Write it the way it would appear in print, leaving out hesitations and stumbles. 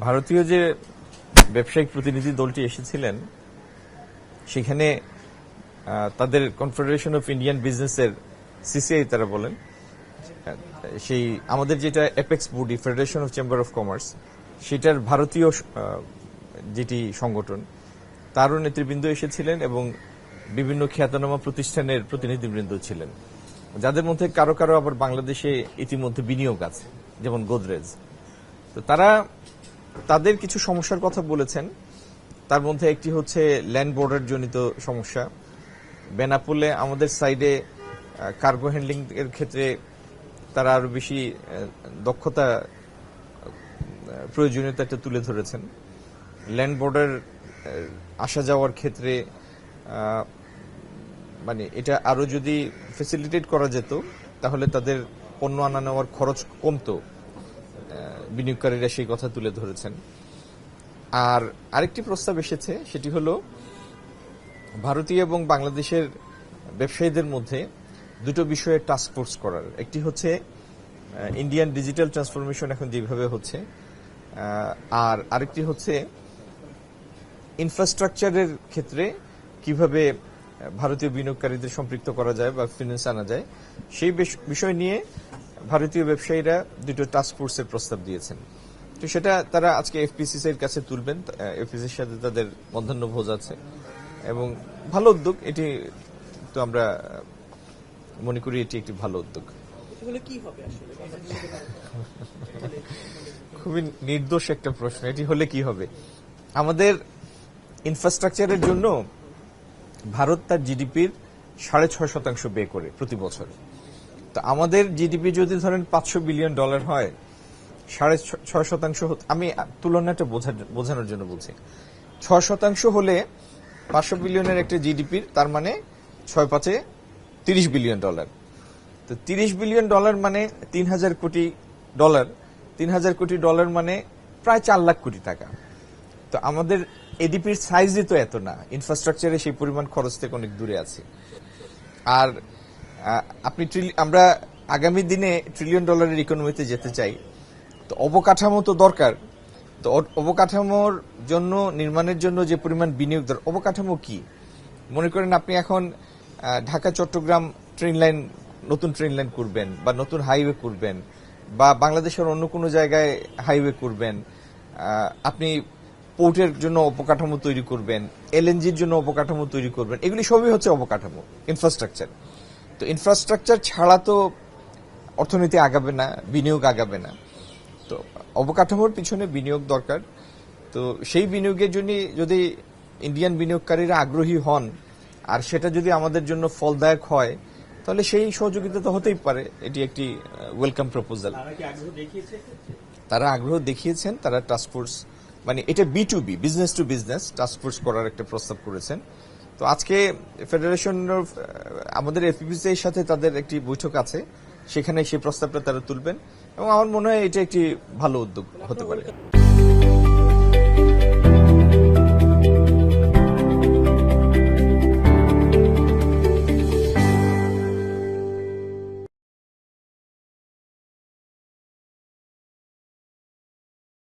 ভারতীয় যে ব্যবসায়িক প্রতিনিধি দলটি এসেছিলেন সেখানে তাদের কনফেডারেশন অফ ইন্ডিয়ান বিজনেসের সিসিআই তারা বলেন, সেই আমাদের যেটা apex body federation of chamber of commerce সেটার ভারতীয় যেটি সংগঠন তারও নেতৃবৃন্দ এসেছিলেন এবং বিভিন্ন খ্যাতনামা প্রতিষ্ঠানের প্রতিনিধিবৃন্দ ছিলেন, যাদের মধ্যে কারো কারো আবার বাংলাদেশে ইতিমধ্যে বিনিয়োগ আছে, যেমন গোদরেজ। তো তারা তাদের কিছু সমস্যার কথা বলেছেন। তার মধ্যে একটি হচ্ছে ল্যান্ড বর্ডার জনিত সমস্যা। বেনাপোলে আমাদের সাইডে কার্গো হ্যান্ডলিং এর ক্ষেত্রে তারা আরো বেশি দক্ষতা প্রয়োজনীয়তা তুলে ধরেছেন। ল্যান্ড বর্ডার আসা যাওয়ার ক্ষেত্রে মানে এটা আরো যদি ফ্যাসিলিটেট করা যেত তাহলে তাদের পণ্য আনা নেওয়ার খরচ কমতো, বিনিয়োগকারীরা সেই কথা তুলে ধরেছেন। আর আরেকটি প্রস্তাব এসেছে, সেটি হলো ভারতীয় এবং বাংলাদেশের ব্যবসায়ীদের মধ্যে দুটো বিষয়ে টাস্ক ফোর্স করার। একটি হচ্ছে ইন্ডিয়ান ডিজিটাল ট্রান্সফরমেশন এখন যেভাবে হচ্ছে, আর আরেকটি হচ্ছে ইনফ্রাস্ট্রাকচারের ক্ষেত্রে কিভাবে ভারতীয় বিনিয়োগকারীদের সম্পৃক্ত করা যায় বা ফিন্যান্স আনা যায়, সেই বিষয় নিয়ে ভারতীয় ব্যবসায়ীরা দুটো টাস্ক ফোর্সের প্রস্তাব দিয়েছেন। তো সেটা তারা আজকে এফপিসিসি এর কাছে তুলবেন। এফপিসির সাথে তাদের মধ্যাহ্ন ভোজ আছে এবং ভালো উদ্যোগ এটি। তো আমরা মনে করি এটি একটি ভালো উদ্যোগ। খুবই নির্দোষ একটা প্রশ্ন। এটি হলে কি হবে? আমাদের ইনফ্রাস্ট্রাকচারের জন্য ভারত তার জিডিপির 6.5% ব্যয় করে প্রতি বছর। তো আমাদের জিডিপি যদি ধরেন $500 বিলিয়ন হয়, 6.5%, আমি তুলনাটা বোঝানোর জন্য বলছি, 6% হলে 500 বিলিয়নের একটা জিডিপির, তার মানে 6×5 $30 বিলিয়ন। তো $30 বিলিয়ন মানে $3,000 কোটি। $3,000 কোটি মানে প্রায় 4 লাখ কোটি টাকা। তো আমাদের এডিপির সাইজই তো এত না, ইনফ্রাস্ট্রাকচারে সেই পরিমাণ খরচ থেকে অনেক দূরে আছে। আর আপনি আমরা আগামী দিনে $1 ট্রিলিয়ন ইকোনমিতে যেতে চাই, তো অবকাঠামো তো দরকার। তো অবকাঠামোর জন্য, নির্মাণের জন্য যে পরিমাণ বিনিয়োগ দরকার, অবকাঠামো কি? মনে করেন আপনি এখন ঢাকা চট্টগ্রাম নতুন ট্রেন লাইন করবেন বা নতুন হাইওয়ে করবেন বা বাংলাদেশের অন্য কোনো জায়গায় হাইওয়ে করবেন, আপনি পোর্টের জন্য অবকাঠামো তৈরি করবেন, এলএনজির জন্য অবকাঠামো তৈরি করবেন, এগুলি সবই হচ্ছে অবকাঠামো, ইনফ্রাস্ট্রাকচার। তো ইনফ্রাস্ট্রাকচার ছাড়া তো অর্থনীতি আগাবে না, বিনিয়োগ আগাবে না। তো অবকাঠামোর পিছনে বিনিয়োগ দরকার। তো সেই বিনিয়োগের জন্য যদি ইন্ডিয়ান বিনিয়োগকারীরা আগ্রহী হন আর সেটা যদি আমাদের জন্য ফলদায়ক হয়, তাহলে সেই সহযোগিতা তো হতেই পারে। এটি একটি ওয়েলকাম প্রপোজাল। তারা আগ্রহ দেখিয়েছেন। তারা টাস্কফোর্স, মানে এটা B2B, business to business task force করার একটা প্রস্তাব করেছেন। তো আজকে ফেডারেশন আমাদের এফপিসি এর সাথে তাদের একটি বৈঠক আছে, সেখানে সেই প্রস্তাবটা তারা তুলবেন এবং আমার মনে হয় এটা একটি ভালো উদ্যোগ হতে পারে।